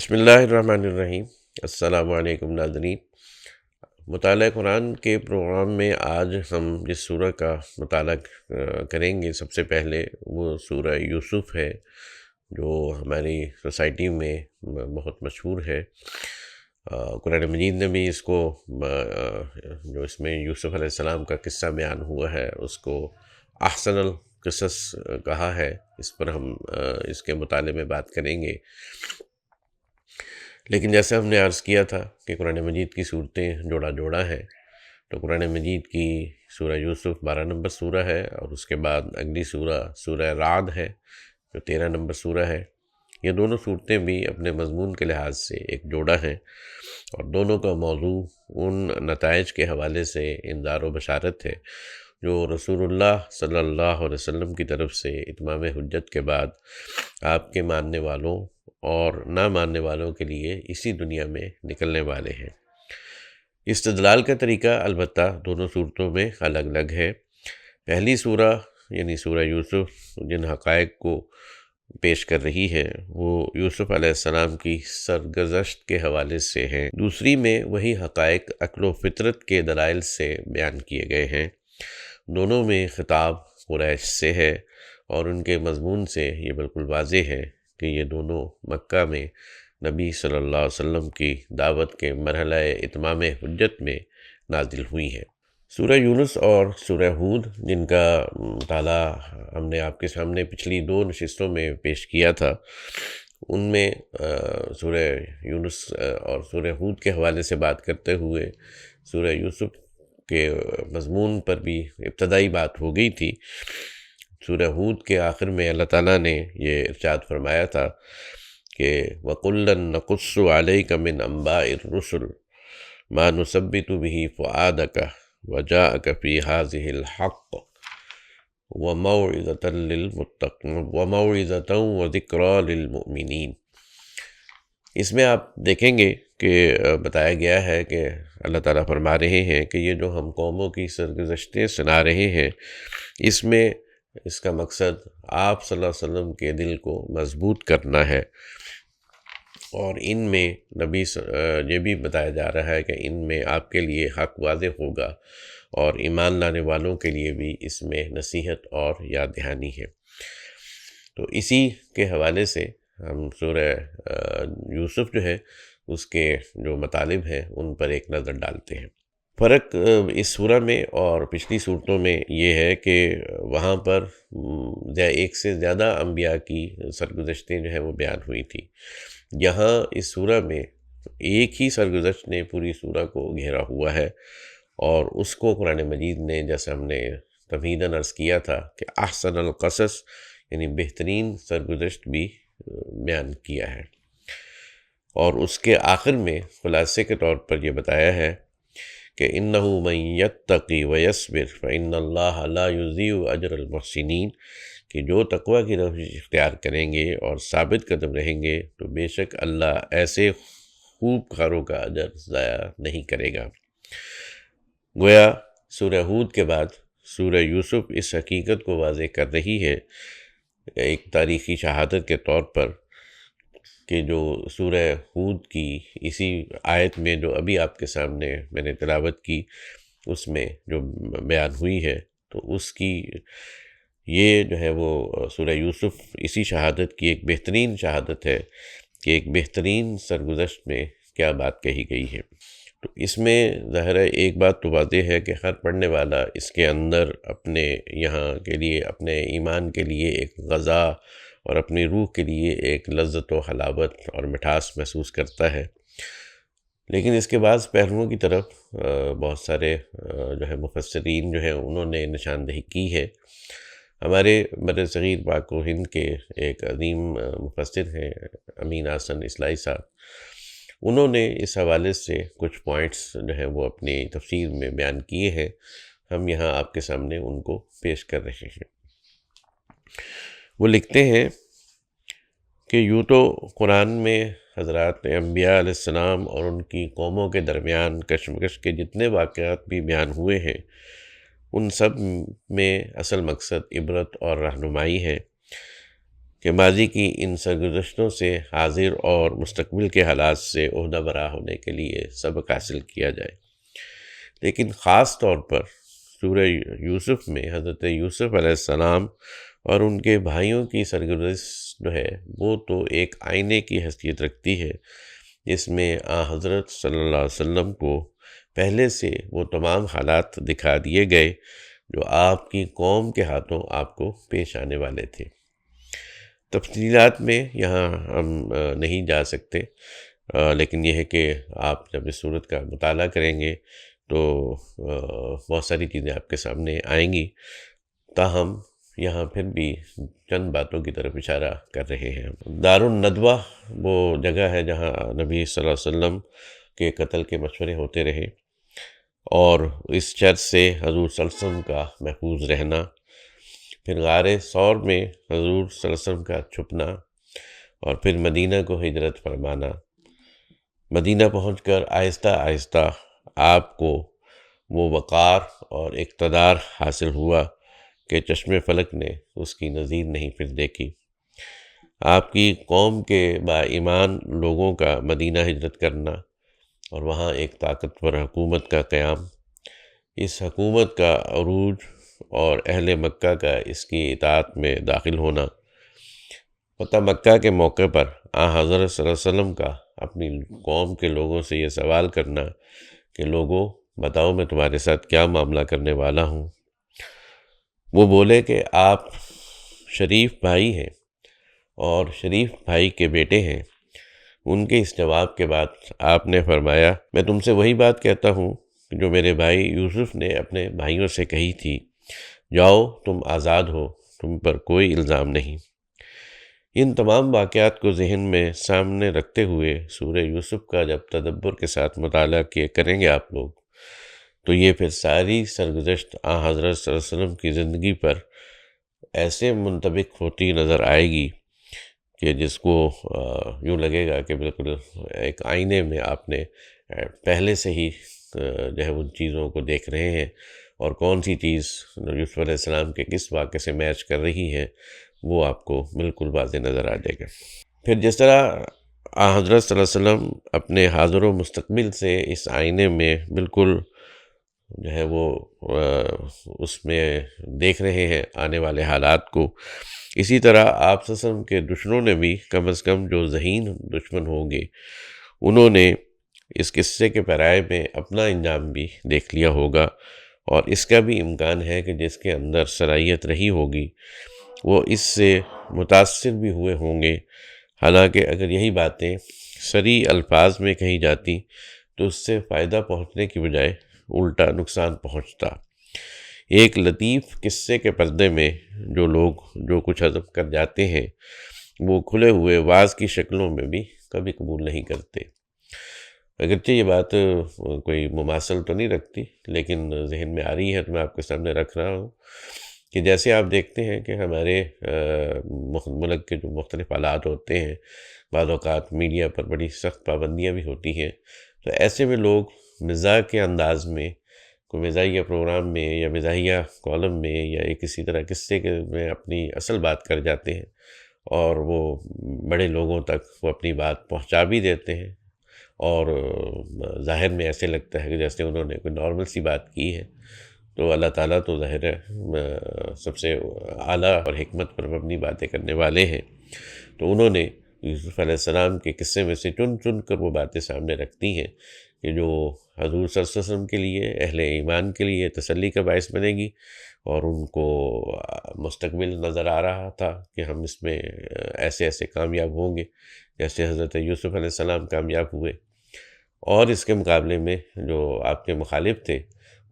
بسم اللہ الرحمن الرحیم۔ السلام علیکم ناظرین۔ مطالعہ قرآن کے پروگرام میں آج ہم جس سورہ کا مطالعہ کریں گے سب سے پہلے وہ سورہ یوسف ہے، جو ہماری سوسائٹی میں بہت مشہور ہے۔ قرآن مجید نے بھی اس کو جو اس میں یوسف علیہ السلام کا قصہ بیان ہوا ہے اس کو احسن القصص کہا ہے۔ اس پر ہم اس کے مطالعے میں بات کریں گے، لیکن جیسے ہم نے عرض کیا تھا کہ قرآن مجید کی صورتیں جوڑا جوڑا ہیں، تو قرآن مجید کی سورہ یوسف 12 نمبر سورہ ہے، اور اس کے بعد اگلی سورہ رعد ہے جو 13 نمبر سورہ ہے۔ یہ دونوں صورتیں بھی اپنے مضمون کے لحاظ سے ایک جوڑا ہیں، اور دونوں کا موضوع ان نتائج کے حوالے سے انذار و بشارت ہے جو رسول اللہ صلی اللہ علیہ وسلم کی طرف سے اتمام حجت کے بعد آپ کے ماننے والوں اور نہ ماننے والوں کے لیے اسی دنیا میں نکلنے والے ہیں۔ استدلال کا طریقہ البتہ دونوں صورتوں میں الگ الگ ہے۔ پہلی سورہ یعنی سورہ یوسف جن حقائق کو پیش کر رہی ہے وہ یوسف علیہ السلام کی سرگزشت کے حوالے سے ہیں، دوسری میں وہی حقائق عقل و فطرت کے دلائل سے بیان کیے گئے ہیں۔ دونوں میں خطاب قریش سے ہے، اور ان کے مضمون سے یہ بالکل واضح ہے کہ یہ دونوں مکہ میں نبی صلی اللہ علیہ وسلم کی دعوت کے مرحلہ اتمام حجت میں نازل ہوئی ہیں۔ سورہ یونس اور سورہ ہود جن کا مطالعہ ہم نے آپ کے سامنے پچھلی 2 نشستوں میں پیش کیا تھا، ان میں سورہ یونس اور سورہ ہود کے حوالے سے بات کرتے ہوئے سورہ یوسف کے مضمون پر بھی ابتدائی بات ہو گئی تھی۔ سورہ ہود کے آخر میں اللہ تعالیٰ نے یہ ارشاد فرمایا تھا کہ وَقُلًّا نَقُصُّ عَلَيْكَ مِنْ أَنْبَاءِ الرُّسُلِ مَا نُثَبِّتُ بِهِ فُؤَادَكَ وَجَاءَكَ فِي هَٰذِهِ الْحَقُّ وَمَوْعِظَةً وَذِكْرَىٰ لِلْمُؤْمِنِينَ۔ اس میں آپ دیکھیں گے کہ بتایا گیا ہے کہ اللہ تعالیٰ فرما رہے ہیں کہ یہ جو ہم قوموں کی سرگزشتیں سنا رہے ہیں، اس میں اس کا مقصد آپ صلی اللہ علیہ وسلم کے دل کو مضبوط کرنا ہے، اور ان میں یہ بھی بتایا جا رہا ہے کہ ان میں آپ کے لیے حق واضح ہوگا، اور ایمان لانے والوں کے لیے بھی اس میں نصیحت اور یاد دہانی ہے۔ تو اسی کے حوالے سے ہم سورہ یوسف جو ہے اس کے جو مطالب ہیں ان پر ایک نظر ڈالتے ہیں۔ فرق اس سورہ میں اور پچھلی صورتوں میں یہ ہے کہ وہاں پر ایک سے زیادہ انبیاء کی سرگزشتیں جو ہیں وہ بیان ہوئی تھی۔ یہاں اس سورہ میں ایک ہی سرگزشت نے پوری سورہ کو گھیرا ہوا ہے، اور اس کو قرآن مجید نے جیسے ہم نے تمہیداً عرض کیا تھا کہ احسن القصص یعنی بہترین سرگزشت بھی بیان کیا ہے، اور اس کے آخر میں خلاصے کے طور پر یہ بتایا ہے کہ اِنَّهُ مَن يَتَّقِ وَيَصْبِرْ فَإِنَّ اللَّهَ لَا يُضِيعُ أَجْرَ الْمُحْسِنِينَ کہ جو تقویٰ کی روش اختیار کریں گے اور ثابت قدم رہیں گے تو بے شک اللہ ایسے خوب کاروں کا اجر ضائع نہیں کرے گا۔ گویا سورہ ہود کے بعد سورہ یوسف اس حقیقت کو واضح کر رہی ہے ایک تاریخی شہادت کے طور پر کہ جو سورہ ہود کی اسی آیت میں جو ابھی آپ کے سامنے میں نے تلاوت کی اس میں جو بیان ہوئی ہے، تو اس کی یہ جو ہے وہ سورہ یوسف اسی شہادت کی ایک بہترین شہادت ہے کہ ایک بہترین سرگزشت میں کیا بات کہی گئی ہے۔ تو اس میں ظاہر ہے ایک بات تو واضح ہے کہ ہر پڑھنے والا اس کے اندر اپنے یہاں کے لیے، اپنے ایمان کے لیے ایک غذا اور اپنی روح کے لیے ایک لذت و حلاوت اور مٹھاس محسوس کرتا ہے، لیکن اس کے بعض پہلوؤں کی طرف بہت سارے جو ہے مفسرین جو ہیں انہوں نے نشاندہی کی ہے۔ ہمارے بر صغیر پاک و ہند کے ایک عظیم مفسر ہیں امین احسن اصلاحی صاحب، انہوں نے اس حوالے سے کچھ پوائنٹس جو ہیں وہ اپنی تفسیر میں بیان کیے ہیں، ہم یہاں آپ کے سامنے ان کو پیش کر رہے ہیں۔ وہ لکھتے ہیں کہ یوں تو قرآن میں حضرات انبیاء علیہ السلام اور ان کی قوموں کے درمیان کشمکش کے جتنے واقعات بھی بیان ہوئے ہیں ان سب میں اصل مقصد عبرت اور رہنمائی ہے۔ کہ ماضی کی ان سرگزشتوں سے حاضر اور مستقبل کے حالات سے عہدہ برا ہونے کے لیے سبق حاصل کیا جائے۔ لیکن خاص طور پر سورہ یوسف میں حضرت یوسف علیہ السلام اور ان کے بھائیوں کی سرگزشت جو ہے وہ تو ایک آئینے کی حیثیت رکھتی ہے، جس میں حضرت صلی اللہ علیہ وسلم کو پہلے سے وہ تمام حالات دکھا دیے گئے جو آپ کی قوم کے ہاتھوں آپ کو پیش آنے والے تھے۔ تفصیلات میں یہاں ہم نہیں جا سکتے، لیکن یہ ہے کہ آپ جب اس صورت کا مطالعہ کریں گے تو بہت ساری چیزیں آپ کے سامنے آئیں گی، تاہم یہاں پھر بھی چند باتوں کی طرف اشارہ کر رہے ہیں۔ دار الندوہ وہ جگہ ہے جہاں نبی صلی اللہ علیہ وسلم کے قتل کے مشورے ہوتے رہے، اور اس چرچ سے حضور صلی اللہ علیہ وسلم کا محفوظ رہنا، پھر غار ثور میں حضور صلی اللہ علیہ وسلم کا چھپنا، اور پھر مدینہ کو ہجرت فرمانا۔ مدینہ پہنچ کر آہستہ آہستہ آپ کو وہ وقار اور اقتدار حاصل ہوا کہ چشم فلک نے اس کی نظیر نہیں پھر دیکھی۔ آپ کی قوم کے با ایمان لوگوں کا مدینہ ہجرت کرنا اور وہاں ایک طاقتور حکومت کا قیام، اس حکومت کا عروج اور اہل مکہ کا اس کی اطاعت میں داخل ہونا، فتح مکہ کے موقع پر حضرت صلی اللہ علیہ وسلم کا اپنی قوم کے لوگوں سے یہ سوال کرنا کہ لوگوں بتاؤ میں تمہارے ساتھ کیا معاملہ کرنے والا ہوں۔ وہ بولے کہ آپ شریف بھائی ہیں اور شریف بھائی کے بیٹے ہیں۔ ان کے اس جواب کے بعد آپ نے فرمایا، میں تم سے وہی بات کہتا ہوں جو میرے بھائی یوسف نے اپنے بھائیوں سے کہی تھی، جاؤ تم آزاد ہو، تم پر کوئی الزام نہیں۔ ان تمام واقعات کو ذہن میں سامنے رکھتے ہوئے سورہ یوسف کا جب تدبر کے ساتھ مطالعہ کریں گے آپ لوگ، تو یہ پھر ساری سرگزشت حضرت صلی اللہ علیہ وسلم کی زندگی پر ایسے منطبق ہوتی نظر آئے گی کہ جس کو یوں لگے گا کہ بالکل ایک آئینے میں آپ نے پہلے سے ہی جو ہے ان چیزوں کو دیکھ رہے ہیں، اور کون سی چیز یوسف علیہ السلام کے کس واقعے سے میچ کر رہی ہے وہ آپ کو بالکل واضح نظر آ جائے گا۔ پھر جس طرح حضرت صلی اللہ علیہ وسلم اپنے حاضر و مستقبل سے اس آئینے میں بالکل جو ہے وہ اس میں دیکھ رہے ہیں آنے والے حالات کو، اسی طرح آپ صلی اللہ علیہ وسلم کے دشمنوں نے بھی کم از کم جو ذہین دشمن ہوں گے انہوں نے اس قصے کے پیرائے میں اپنا انجام بھی دیکھ لیا ہوگا، اور اس کا بھی امکان ہے کہ جس کے اندر صلاحیت رہی ہوگی وہ اس سے متاثر بھی ہوئے ہوں گے، حالانکہ اگر یہی باتیں صریح الفاظ میں کہی جاتی تو اس سے فائدہ پہنچنے کی بجائے الٹا نقصان پہنچتا۔ ایک لطیف قصے کے پردے میں جو لوگ جو کچھ ہضم کر جاتے ہیں وہ کھلے ہوئے واعظ کی شکلوں میں بھی کبھی قبول نہیں کرتے۔ اگرچہ یہ بات کوئی مماثل تو نہیں رکھتی، لیکن ذہن میں آ رہی ہے تو میں آپ کے سامنے رکھ رہا ہوں کہ جیسے آپ دیکھتے ہیں کہ ہمارے ملک کے جو مختلف حالات ہوتے ہیں، بعض اوقات میڈیا پر بڑی سخت پابندیاں بھی ہوتی ہیں، تو ایسے میں لوگ مزاح کے انداز میں کوئی مزاحیہ پروگرام میں یا مزاحیہ کالم میں یا کسی طرح قصے میں اپنی اصل بات کر جاتے ہیں، اور وہ بڑے لوگوں تک وہ اپنی بات پہنچا بھی دیتے ہیں، اور ظاہر میں ایسے لگتا ہے کہ جیسے انہوں نے کوئی نارمل سی بات کی ہے۔ تو اللہ تعالیٰ تو ظاہر ہے سب سے اعلیٰ اور حکمت پر مبنی باتیں کرنے والے ہیں، تو انہوں نے یوسف علیہ السلام کے قصے میں سے چن چن کر وہ باتیں سامنے رکھتی ہیں کہ جو حضور صلی اللہ علیہ وسلم کے لیے، اہل ایمان کے لیے تسلی کا باعث بنے گی، اور ان کو مستقبل نظر آ رہا تھا کہ ہم اس میں ایسے ایسے کامیاب ہوں گے جیسے حضرت یوسف علیہ السلام کامیاب ہوئے، اور اس کے مقابلے میں جو آپ کے مخالف تھے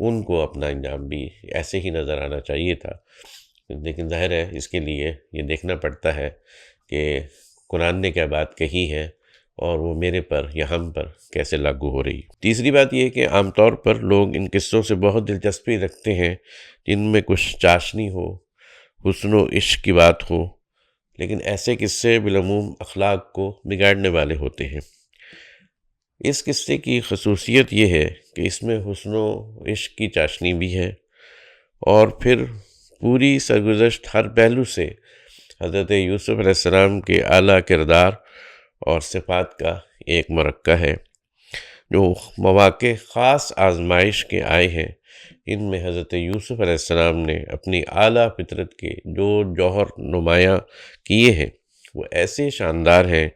ان کو اپنا انجام بھی ایسے ہی نظر آنا چاہیے تھا۔ لیکن ظاہر ہے اس کے لیے یہ دیکھنا پڑتا ہے کہ قرآن نے کیا بات کہی ہے اور وہ میرے پر یا ہم پر کیسے لاگو ہو رہی۔ تیسری بات یہ ہے کہ عام طور پر لوگ ان قصوں سے بہت دلچسپی رکھتے ہیں جن میں کچھ چاشنی ہو، حسن و عشق کی بات ہو، لیکن ایسے قصے بالعموم اخلاق کو بگاڑنے والے ہوتے ہیں۔ اس قصے کی خصوصیت یہ ہے کہ اس میں حسن و عشق کی چاشنی بھی ہے، اور پھر پوری سرگزشت ہر پہلو سے حضرت یوسف علیہ السلام کے اعلیٰ کردار اور صفات کا ایک مرکہ ہے جو مواقع خاص آزمائش کے آئے ہیں۔ ان میں حضرت یوسف علیہ السلام نے اپنی اعلیٰ فطرت کے جو جوہر نمایاں کیے ہیں وہ ایسے شاندار ہیں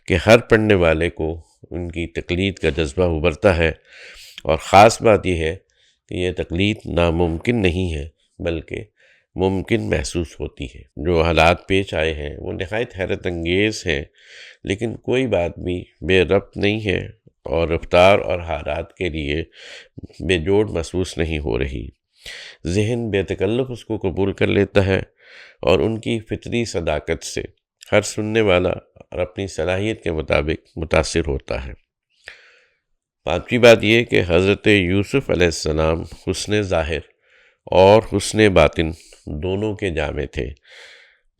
کہ ہر پڑھنے والے کو ان کی تقلید کا جذبہ ابھرتا ہے، اور خاص بات یہ ہے کہ یہ تقلید ناممکن نہیں ہے بلکہ ممکن محسوس ہوتی ہے۔ جو حالات پیش آئے ہیں وہ نہایت حیرت انگیز ہیں، لیکن کوئی بات بھی بے ربط نہیں ہے اور رفتار اور حالات کے لیے بے جوڑ محسوس نہیں ہو رہی۔ ذہن بے تکلف اس کو قبول کر لیتا ہے، اور ان کی فطری صداقت سے ہر سننے والا اور اپنی صلاحیت کے مطابق متاثر ہوتا ہے۔ پانچویں بات یہ کہ حضرت یوسف علیہ السلام حسن ظاہر اور حسن باطن دونوں کے جامع تھے،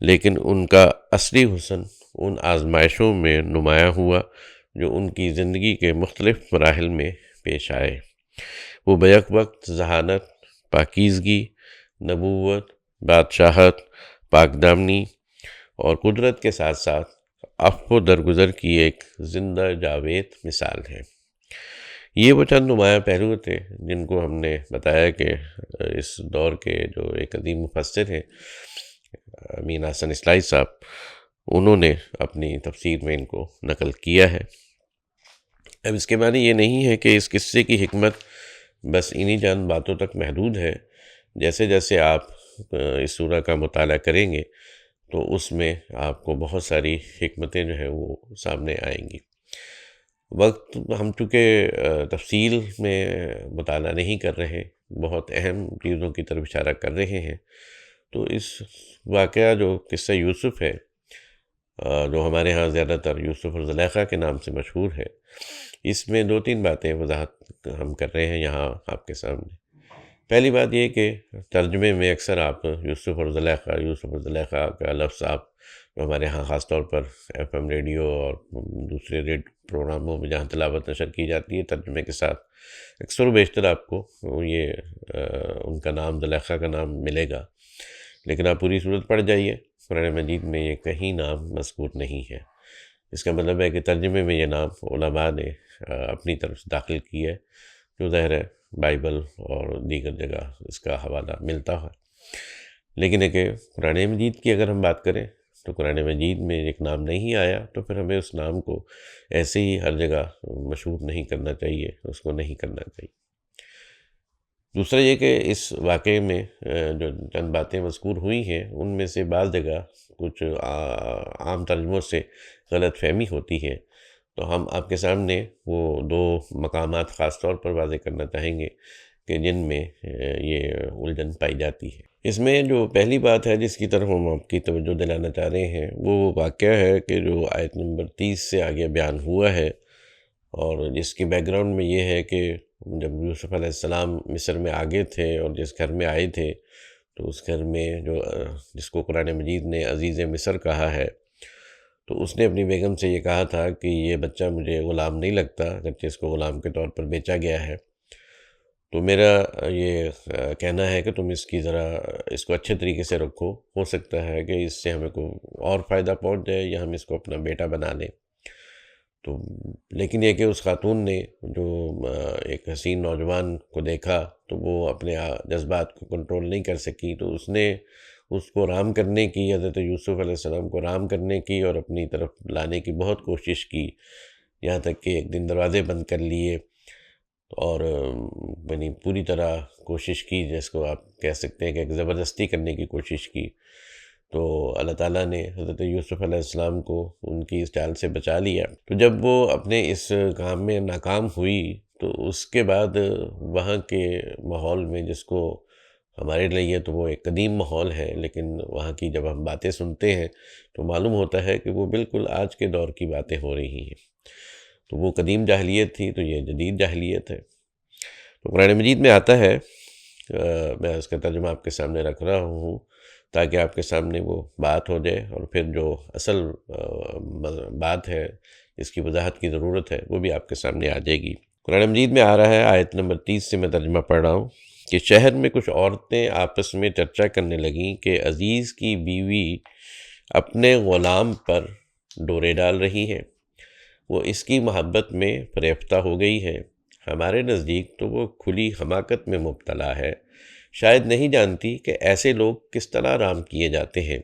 لیکن ان کا اصلی حسن ان آزمائشوں میں نمایاں ہوا جو ان کی زندگی کے مختلف مراحل میں پیش آئے۔ وہ بیک وقت ذہانت، پاکیزگی، نبوت، بادشاہت، پاک دامنی اور قدرت کے ساتھ ساتھ عفو و درگزر کی ایک زندہ جاوید مثال ہے۔ یہ وہ چند نمایاں پہلو تھے جن کو ہم نے بتایا کہ اس دور کے جو ایک عظیم مفسر ہیں امین احسن اصلاحی صاحب، انہوں نے اپنی تفسیر میں ان کو نقل کیا ہے۔ اب اس کے معنی یہ نہیں ہے کہ اس قصے کی حکمت بس انہی چند باتوں تک محدود ہے۔ جیسے جیسے آپ اس سورہ کا مطالعہ کریں گے تو اس میں آپ کو بہت ساری حکمتیں جو ہیں وہ سامنے آئیں گی۔ وقت ہم چونکہ تفصیل میں مطالعہ نہیں کر رہے، بہت اہم چیزوں کی طرف اشارہ کر رہے ہیں، تو اس واقعہ جو قصہ یوسف ہے، جو ہمارے ہاں زیادہ تر یوسف اور زلیخا کے نام سے مشہور ہے، اس میں دو تین باتیں وضاحت ہم کر رہے ہیں یہاں آپ کے سامنے۔ پہلی بات یہ کہ ترجمے میں اکثر آپ یوسف اور زلیخا کا لفظ آپ جو ہمارے ہاں خاص طور پر ایف ایم ریڈیو اور دوسرے پروگراموں میں جہاں تلاوت نشر کی جاتی ہے ترجمے کے ساتھ، اکثر و بیشتر آپ کو یہ ان کا نام زلیخا کا نام ملے گا، لیکن آپ پوری صورت پڑھ جائیے، قرآن مجید میں یہ کہیں نام مذکور نہیں ہے۔ اس کا مطلب ہے کہ ترجمے میں یہ نام علماء نے اپنی طرف سے داخل کی ہے، جو ظاہر ہے بائبل اور دیگر جگہ اس کا حوالہ ملتا ہے۔ لیکن ہے کہ قرآن مجید کی اگر ہم بات کریں تو قرآن مجید میں ایک نام نہیں آیا تو پھر ہمیں اس نام کو ایسے ہی ہر جگہ مشہور نہیں کرنا چاہیے، اس کو نہیں کرنا چاہیے۔ دوسرا یہ کہ اس واقعے میں جو چند باتیں مذکور ہوئی ہیں ان میں سے بعض جگہ کچھ عام ترجموں سے غلط فہمی ہوتی ہے، تو ہم آپ کے سامنے وہ دو مقامات خاص طور پر واضح کرنا چاہیں گے کہ جن میں یہ الجھن پائی جاتی ہے۔ اس میں جو پہلی بات ہے جس کی طرف ہم آپ کی توجہ دلانا چاہ رہے ہیں وہ واقعہ ہے کہ جو آیت نمبر 30 سے آگے بیان ہوا ہے، اور جس کی بیک گراؤنڈ میں یہ ہے کہ جب یوسف علیہ السلام مصر میں آگے تھے اور جس گھر میں آئے تھے تو اس گھر میں جو جس کو قرآن مجید نے عزیز مصر کہا ہے، تو اس نے اپنی بیگم سے یہ کہا تھا کہ یہ بچہ مجھے غلام نہیں لگتا، اگرچہ اس کو غلام کے طور پر بیچا گیا ہے، تو میرا یہ کہنا ہے کہ تم اس کو اچھے طریقے سے رکھو، ہو سکتا ہے کہ اس سے ہمیں کوئی اور فائدہ پہنچ جائے یا ہم اس کو اپنا بیٹا بنا لیں۔ تو لیکن یہ کہ اس خاتون نے جو ایک حسین نوجوان کو دیکھا تو وہ اپنے جذبات کو کنٹرول نہیں کر سکی، تو اس نے اس کو رام کرنے کی، حضرت یوسف علیہ السلام کو رام کرنے کی اور اپنی طرف لانے کی بہت کوشش کی، یہاں تک کہ ایک دن دروازے بند کر لیے اور یعنی پوری طرح کوشش کی، جس کو آپ کہہ سکتے ہیں کہ ایک زبردستی کرنے کی کوشش کی۔ تو اللہ تعالیٰ نے حضرت یوسف علیہ السلام کو ان کی اس چال سے بچا لیا۔ تو جب وہ اپنے اس کام میں ناکام ہوئی تو اس کے بعد وہاں کے ماحول میں، جس کو ہمارے لیے تو وہ ایک قدیم ماحول ہے، لیکن وہاں کی جب ہم باتیں سنتے ہیں تو معلوم ہوتا ہے کہ وہ بالکل آج کے دور کی باتیں ہو رہی ہیں۔ تو وہ قدیم جاہلیت تھی تو یہ جدید جاہلیت ہے۔ تو قرآن مجید میں آتا ہے، میں اس کا ترجمہ آپ کے سامنے رکھ رہا ہوں تاکہ آپ کے سامنے وہ بات ہو جائے، اور پھر جو اصل بات ہے اس کی وضاحت کی ضرورت ہے وہ بھی آپ کے سامنے آ جائے گی۔ قرآن مجید میں آ رہا ہے، آیت نمبر 30 سے میں ترجمہ پڑھ رہا ہوں کہ شہر میں کچھ عورتیں آپس میں چرچا کرنے لگیں کہ عزیز کی بیوی اپنے غلام پر ڈورے ڈال رہی ہے، وہ اس کی محبت میں فریفتہ ہو گئی ہے۔ ہمارے نزدیک تو وہ کھلی حماقت میں مبتلا ہے، شاید نہیں جانتی کہ ایسے لوگ کس طرح رام کیے جاتے ہیں۔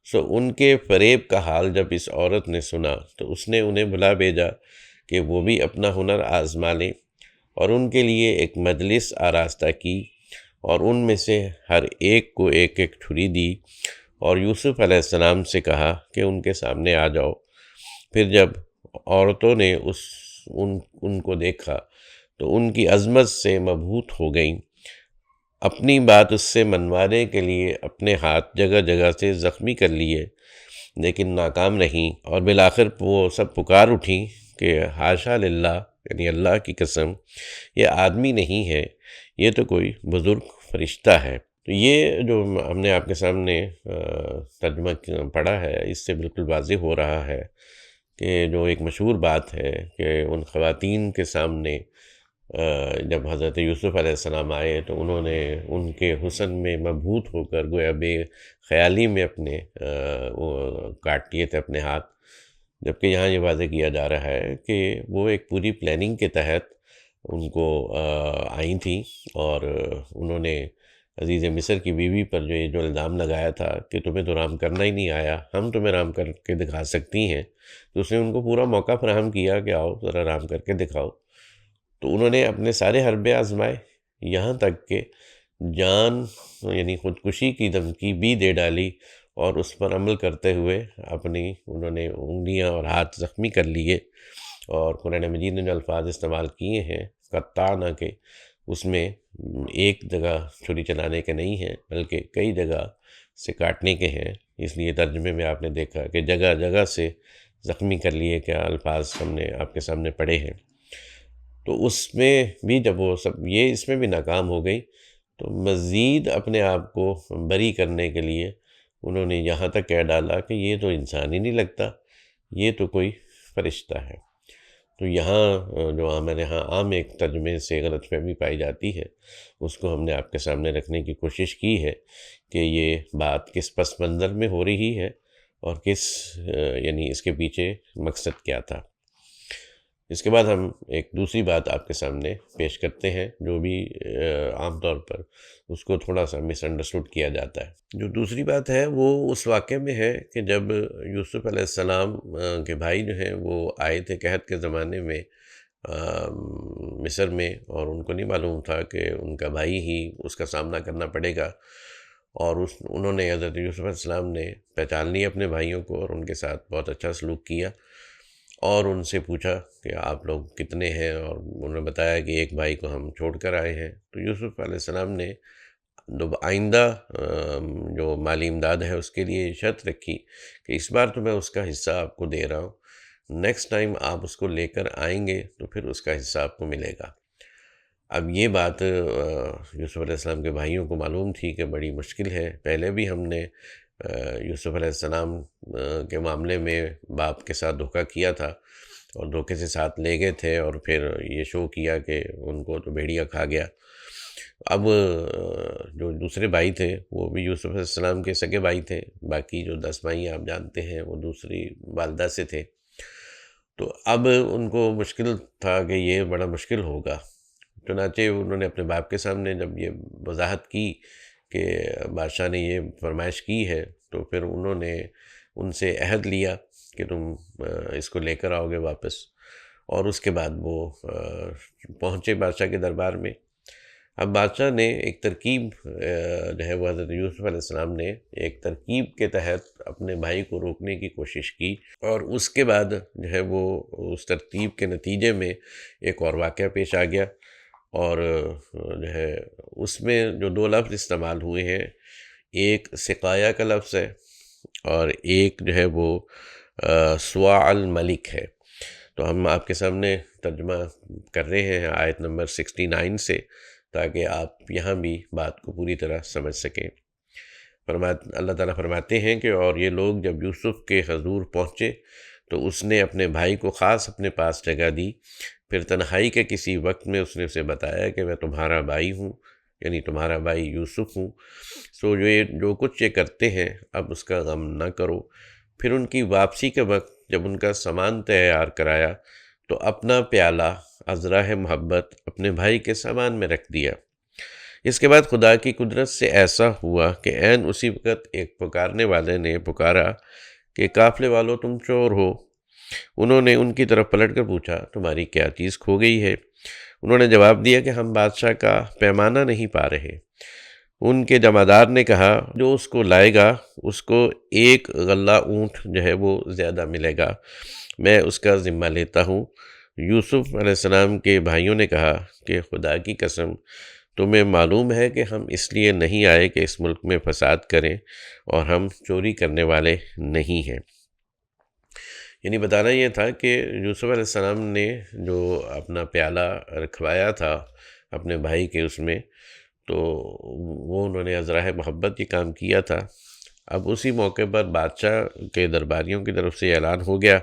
ان کے فریب کا حال جب اس عورت نے سنا تو اس نے انہیں بلا بھیجا کہ وہ بھی اپنا ہنر آزما لیں، اور ان کے لیے ایک مجلس آراستہ کی، اور ان میں سے ہر ایک کو ایک ایک چھری دی، اور یوسف علیہ السلام سے کہا کہ ان کے سامنے آ جاؤ۔ پھر جب عورتوں نے ان کو دیکھا تو ان کی عظمت سے مبہوت ہو گئیں، اپنی بات اس سے منوانے کے لیے اپنے ہاتھ جگہ جگہ سے زخمی کر لیے، لیکن ناکام رہیں، اور بالآخر وہ سب پکار اٹھیں کہ حاشا للہ، یعنی اللہ کی قسم، یہ آدمی نہیں ہے، یہ تو کوئی بزرگ فرشتہ ہے۔ تو یہ جو ہم نے آپ کے سامنے ترجمہ پڑھا ہے، اس سے بالکل واضح ہو رہا ہے کہ جو ایک مشہور بات ہے کہ ان خواتین کے سامنے جب حضرت یوسف علیہ السلام آئے تو انہوں نے ان کے حسن میں مبہوت ہو کر گویا بے خیالی میں اپنے کاٹ لیے تھے اپنے ہاتھ، جبکہ یہاں یہ واضح کیا جا رہا ہے کہ وہ ایک پوری پلاننگ کے تحت ان کو آئی تھیں، اور انہوں نے عزیز مصر کی بیوی پر جو الزام لگایا تھا کہ تمہیں تو رام کرنا ہی نہیں آیا، ہم تمہیں رام کر کے دکھا سکتی ہیں، تو اس نے ان کو پورا موقع فراہم کیا کہ آؤ ذرا رام کر کے دکھاؤ۔ تو انہوں نے اپنے سارے حربے آزمائے، یہاں تک کہ جان یعنی خودکشی کی دھمکی بھی دے ڈالی، اور اس پر عمل کرتے ہوئے انہوں نے انگلیاں اور ہاتھ زخمی کر لیے، اور قرآن مجید نے جو الفاظ استعمال کیے ہیں قطعنا کے، اس میں ایک جگہ چھری چلانے کے نہیں ہیں بلکہ کئی جگہ سے کاٹنے کے ہیں، اس لیے ترجمے میں آپ نے دیکھا کہ جگہ جگہ سے زخمی کر لیے، کیا الفاظ ہم نے آپ کے سامنے پڑھے ہیں۔ تو اس میں بھی جب وہ سب یہ اس میں بھی ناکام ہو گئی تو مزید اپنے آپ کو بری کرنے کے لیے انہوں نے یہاں تک کہہ ڈالا کہ یہ تو انسان ہی نہیں لگتا، یہ تو کوئی فرشتہ ہے۔ تو یہاں جو ہمارے ہاں عام ایک ترجمے سے غلط فہمی پائی جاتی ہے، اس کو ہم نے آپ کے سامنے رکھنے کی کوشش کی ہے کہ یہ بات کس پس منظر میں ہو رہی ہے، اور یعنی اس کے پیچھے مقصد کیا تھا۔ اس کے بعد ہم ایک دوسری بات آپ کے سامنے پیش کرتے ہیں جو بھی عام طور پر اس کو تھوڑا سا مس انڈرسٹوڈ کیا جاتا ہے۔ جو دوسری بات ہے وہ اس واقعے میں ہے کہ جب یوسف علیہ السلام کے بھائی جو ہیں وہ آئے تھے قحط کے زمانے میں مصر میں، اور ان کو نہیں معلوم تھا کہ ان کا بھائی ہی اس کا سامنا کرنا پڑے گا، اور انہوں نے حضرت یوسف علیہ السلام نے پہچان لیا اپنے بھائیوں کو، اور ان کے ساتھ بہت اچھا سلوک کیا، اور ان سے پوچھا کہ آپ لوگ کتنے ہیں، اور انہوں نے بتایا کہ ایک بھائی کو ہم چھوڑ کر آئے ہیں۔ تو یوسف علیہ السلام نے آئندہ جو مالی امداد ہے اس کے لیے شرط رکھی کہ اس بار تو میں اس کا حصہ آپ کو دے رہا ہوں، نیکسٹ ٹائم آپ اس کو لے کر آئیں گے تو پھر اس کا حصہ آپ کو ملے گا۔ اب یہ بات یوسف علیہ السلام کے بھائیوں کو معلوم تھی کہ بڑی مشکل ہے، پہلے بھی ہم نے یوسف علیہ السلام کے معاملے میں باپ کے ساتھ دھوکہ کیا تھا، اور دھوکے سے ساتھ لے گئے تھے، اور پھر یہ شو کیا کہ ان کو تو بھیڑیا کھا گیا۔ اب جو دوسرے بھائی تھے وہ بھی یوسف علیہ السلام کے سگے بھائی تھے، باقی جو 10 بھائی آپ جانتے ہیں وہ دوسری والدہ سے تھے، تو اب ان کو مشکل تھا کہ یہ بڑا مشکل ہوگا، چنانچہ انہوں نے اپنے باپ کے سامنے جب یہ وضاحت کی کہ بادشاہ نے یہ فرمائش کی ہے، تو پھر انہوں نے ان سے عہد لیا کہ تم اس کو لے کر آؤ گے واپس، اور اس کے بعد وہ پہنچے بادشاہ کے دربار میں۔ اب بادشاہ نے ایک ترکیب جو ہے وہ حضرت یوسف علیہ السلام نے ایک ترکیب کے تحت اپنے بھائی کو روکنے کی کوشش کی، اور اس کے بعد جو ہے وہ اس ترتیب کے نتیجے میں ایک اور واقعہ پیش آ گیا، اور جو ہے اس میں جو 2 لفظ استعمال ہوئے ہیں، ایک سقایا کا لفظ ہے، اور ایک جو ہے وہ سواع الملک ہے۔ تو ہم آپ کے سامنے ترجمہ کر رہے ہیں آیت نمبر 69 سے، تاکہ آپ یہاں بھی بات کو پوری طرح سمجھ سکیں۔ اللہ تعالیٰ فرماتے ہیں کہ اور یہ لوگ جب یوسف کے حضور پہنچے تو اس نے اپنے بھائی کو خاص اپنے پاس جگہ دی، پھر تنہائی کے کسی وقت میں اس نے اسے بتایا کہ میں تمہارا بھائی ہوں، یعنی تمہارا بھائی یوسف ہوں، سو یہ جو کچھ یہ کرتے ہیں اب اس کا غم نہ کرو۔ پھر ان کی واپسی کے وقت جب ان کا سامان تیار کرایا تو اپنا پیالہ ازراہ محبت اپنے بھائی کے سامان میں رکھ دیا۔ اس کے بعد خدا کی قدرت سے ایسا ہوا کہ عین اسی وقت ایک پکارنے والے نے پکارا کہ قافلے والوں تم چور ہو۔ انہوں نے ان کی طرف پلٹ کر پوچھا تمہاری کیا چیز کھو گئی ہے؟ انہوں نے جواب دیا کہ ہم بادشاہ کا پیمانہ نہیں پا رہے۔ ان کے جمعدار نے کہا جو اس کو لائے گا اس کو ایک غلہ اونٹ جو ہے وہ زیادہ ملے گا، میں اس کا ذمہ لیتا ہوں۔ یوسف علیہ السلام کے بھائیوں نے کہا کہ خدا کی قسم تمہیں معلوم ہے کہ ہم اس لیے نہیں آئے کہ اس ملک میں فساد کریں، اور ہم چوری کرنے والے نہیں ہیں۔ یعنی بتانا یہ تھا کہ یوسف علیہ السلام نے جو اپنا پیالہ رکھوایا تھا اپنے بھائی کے اس میں، تو وہ انہوں نے ازراہ محبت کی کام کیا تھا۔ اب اسی موقع پر بادشاہ کے درباریوں کی طرف سے اعلان ہو گیا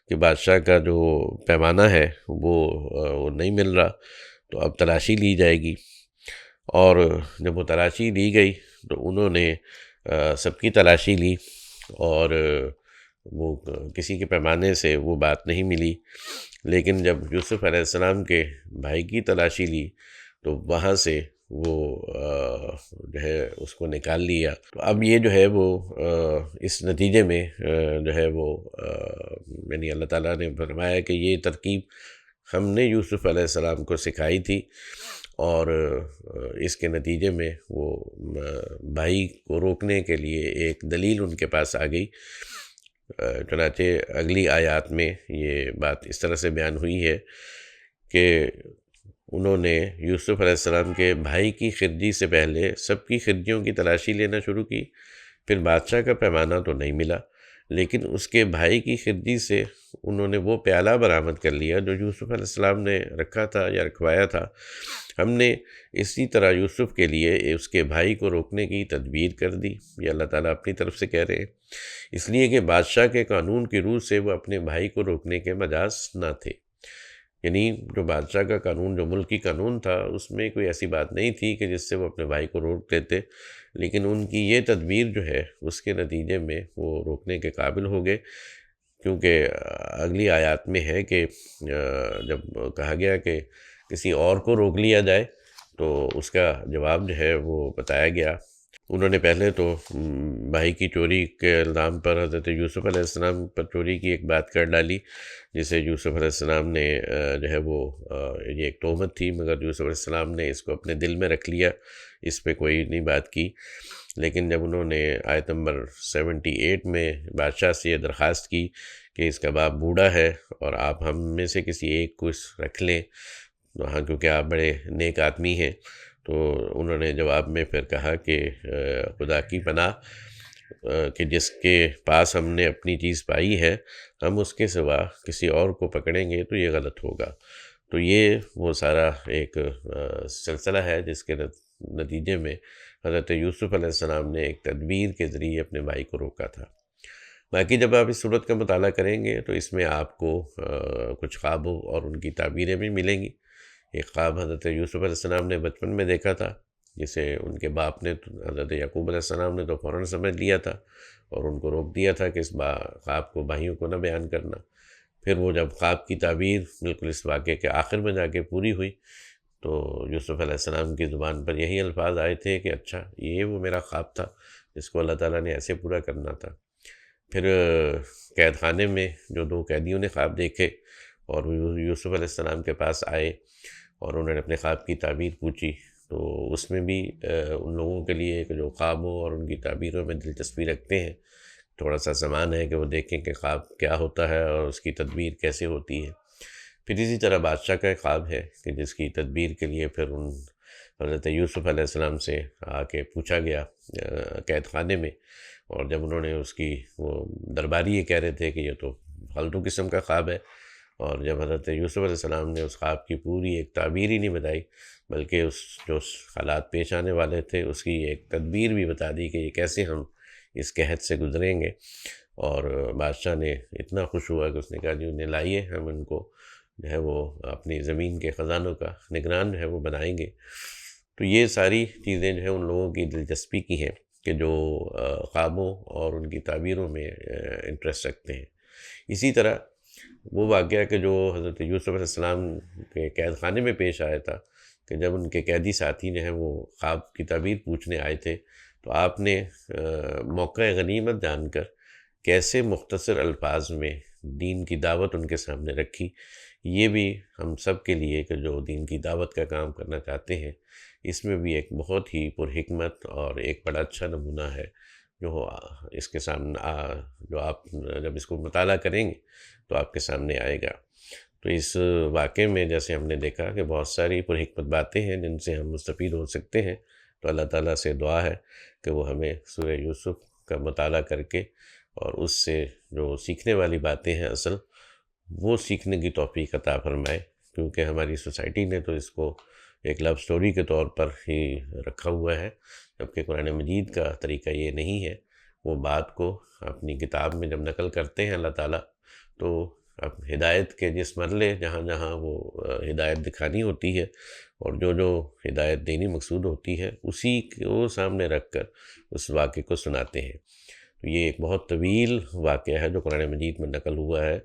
کہ بادشاہ کا جو پیمانہ ہے وہ نہیں مل رہا، تو اب تلاشی لی جائے گی۔ اور جب وہ تلاشی لی گئی تو انہوں نے سب کی تلاشی لی، اور وہ کسی کے پیمانے سے وہ بات نہیں ملی، لیکن جب یوسف علیہ السلام کے بھائی کی تلاشی لی تو وہاں سے وہ جو ہے اس کو نکال لیا۔ تو اب یہ جو ہے وہ اس نتیجے میں جو ہے وہ یعنی اللہ تعالیٰ نے فرمایا کہ یہ ترکیب ہم نے یوسف علیہ السلام کو سکھائی تھی، اور اس کے نتیجے میں وہ بھائی کو روکنے کے لیے ایک دلیل ان کے پاس آ گئی۔ چنانچہ اگلی آیات میں یہ بات اس طرح سے بیان ہوئی ہے کہ انہوں نے یوسف علیہ السلام کے بھائی کی خرجی سے پہلے سب کی خرجیوں کی تلاشی لینا شروع کی۔ پھر بادشاہ کا پیمانہ تو نہیں ملا، لیکن اس کے بھائی کی خرجی سے انہوں نے وہ پیالہ برآمد کر لیا جو یوسف علیہ السلام نے رکھا تھا یا رکھوایا تھا۔ ہم نے اسی طرح یوسف کے لیے اس کے بھائی کو روکنے کی تدبیر کر دی۔ یہ اللہ تعالیٰ اپنی طرف سے کہہ رہے ہیں، اس لیے کہ بادشاہ کے قانون کی روح سے وہ اپنے بھائی کو روکنے کے مجاز نہ تھے۔ یعنی جو بادشاہ کا قانون، جو ملکی قانون تھا، اس میں کوئی ایسی بات نہیں تھی کہ جس سے وہ اپنے بھائی کو روک دیتے، لیکن ان کی یہ تدبیر جو ہے اس کے نتیجے میں وہ روکنے کے قابل ہو گئے، کیونکہ اگلی آیات میں ہے کہ جب کہا گیا کہ کسی اور کو روک لیا جائے تو اس کا جواب جو ہے وہ بتایا گیا۔ انہوں نے پہلے تو بھائی کی چوری کے الزام پر حضرت یوسف علیہ السلام پر چوری کی ایک بات کر ڈالی، جسے یوسف علیہ السلام نے جو ہے وہ یہ ایک تہمت تھی، مگر یوسف علیہ السلام نے اس کو اپنے دل میں رکھ لیا، اس پہ کوئی نہیں بات کی۔ لیکن جب انہوں نے آیت نمبر 78 میں بادشاہ سے یہ درخواست کی کہ اس کا باپ بوڑھا ہے اور آپ ہم میں سے کسی ایک کو اس رکھ لیں، ہاں کیونکہ آپ بڑے نیک آدمی ہیں، تو انہوں نے جواب میں پھر کہا کہ خدا کی پناہ کہ جس کے پاس ہم نے اپنی چیز پائی ہے، ہم اس کے سوا کسی اور کو پکڑیں گے تو یہ غلط ہوگا۔ تو یہ وہ سارا ایک سلسلہ ہے جس کے نتیجے میں حضرت یوسف علیہ السلام نے ایک تدبیر کے ذریعے اپنے بھائی کو روکا تھا۔ باقی جب آپ اس صورت کا مطالعہ کریں گے تو اس میں آپ کو کچھ خوابوں اور ان کی تعبیریں بھی ملیں گی۔ ایک خواب حضرت یوسف علیہ السلام نے بچپن میں دیکھا تھا، جسے ان کے باپ نے، حضرت یعقوب علیہ السلام نے تو فوراً سمجھ لیا تھا اور ان کو روک دیا تھا کہ اس خواب کو بھائیوں کو نہ بیان کرنا۔ پھر وہ جب خواب کی تعبیر بالکل اس واقعے کے آخر میں جا کے پوری ہوئی تو یوسف علیہ السلام کی زبان پر یہی الفاظ آئے تھے کہ اچھا یہ وہ میرا خواب تھا جس کو اللہ تعالیٰ نے ایسے پورا کرنا تھا۔ پھر قید خانے میں جو دو قیدیوں نے خواب دیکھے اور وہ یوسف علیہ السلام کے پاس آئے اور انہوں نے اپنے خواب کی تعبیر پوچھی، تو اس میں بھی ان لوگوں کے لیے کہ جو خوابوں اور ان کی تعبیروں میں دلچسپی رکھتے ہیں، تھوڑا سا زمان ہے کہ وہ دیکھیں کہ خواب کیا ہوتا ہے اور اس کی تدبیر کیسے ہوتی ہے۔ پھر اسی طرح بادشاہ کا ایک خواب ہے کہ جس کی تدبیر کے لیے پھر ان حضرت یوسف علیہ السلام سے آ کے پوچھا گیا قید خانے میں، اور جب انہوں نے اس کی وہ درباری یہ کہہ رہے تھے کہ یہ تو فالتو قسم کا خواب ہے، اور جب حضرت یوسف علیہ السلام نے اس خواب کی پوری ایک تعبیر ہی نہیں بتائی بلکہ اس جو حالات پیش آنے والے تھے اس کی ایک تدبیر بھی بتا دی کہ یہ کیسے ہم اس قحط سے گزریں گے، اور بادشاہ نے اتنا خوش ہوا کہ اس نے کہا جی انہیں لائیے، ہم ان کو جو ہے وہ اپنی زمین کے خزانوں کا نگران جو ہے وہ بنائیں گے۔ تو یہ ساری چیزیں جو ہیں ان لوگوں کی دلچسپی کی ہیں کہ جو خوابوں اور ان کی تعبیروں میں انٹرسٹ رکھتے ہیں۔ اسی طرح وہ واقعہ کہ جو حضرت یوسف علیہ السلام کے قید خانے میں پیش آیا تھا، کہ جب ان کے قیدی ساتھی جو ہیں وہ خواب کی تعبیر پوچھنے آئے تھے، تو آپ نے موقع غنیمت جان کر کیسے مختصر الفاظ میں دین کی دعوت ان کے سامنے رکھی۔ یہ بھی ہم سب کے لیے کہ جو دین کی دعوت کا کام کرنا چاہتے ہیں، اس میں بھی ایک بہت ہی پرحکمت اور ایک بڑا اچھا نمونہ ہے، جو اس کے سامنے جو آپ جب اس کو مطالعہ کریں گے تو آپ کے سامنے آئے گا۔ تو اس واقعے میں جیسے ہم نے دیکھا کہ بہت ساری پرحکمت باتیں ہیں جن سے ہم مستفید ہو سکتے ہیں، تو اللہ تعالیٰ سے دعا ہے کہ وہ ہمیں سورہ یوسف کا مطالعہ کر کے اور اس سے جو سیکھنے والی باتیں ہیں اصل، وہ سیکھنے کی توفیق عطا فرمائے، کیونکہ ہماری سوسائٹی نے تو اس کو ایک لو سٹوری کے طور پر ہی رکھا ہوا ہے، جبکہ قرآن مجید کا طریقہ یہ نہیں ہے۔ وہ بات کو اپنی کتاب میں جب نقل کرتے ہیں اللہ تعالیٰ، تو اب ہدایت کے جس مرحلے جہاں جہاں وہ ہدایت دکھانی ہوتی ہے اور جو جو ہدایت دینی مقصود ہوتی ہے، اسی کو سامنے رکھ کر اس واقعے کو سناتے ہیں۔ تو یہ ایک بہت طویل واقعہ ہے جو قرآن مجید میں نقل ہوا ہے۔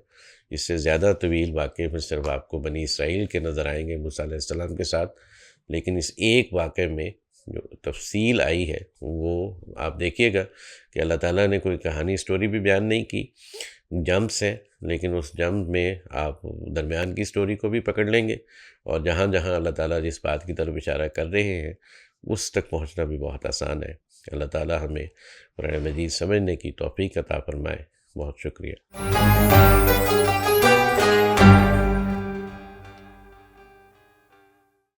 اس سے زیادہ طویل واقعے میں صرف آپ کو بنی اسرائیل کے نظر آئیں گے موسیٰ علیہ السلام کے ساتھ، لیکن اس ایک واقعے میں جو تفصیل آئی ہے وہ آپ دیکھیے گا کہ اللہ تعالیٰ نے کوئی کہانی سٹوری بھی بیان نہیں کی، جمپس ہیں، لیکن اس جمپ میں آپ درمیان کی سٹوری کو بھی پکڑ لیں گے، اور جہاں جہاں اللہ تعالیٰ جس بات کی طرف اشارہ کر رہے ہیں اس تک پہنچنا بھی بہت آسان ہے۔ اللہ تعالیٰ ہمیں قرآن مجید سمجھنے کی توفیق عطا فرمائے۔ بہت شکریہ۔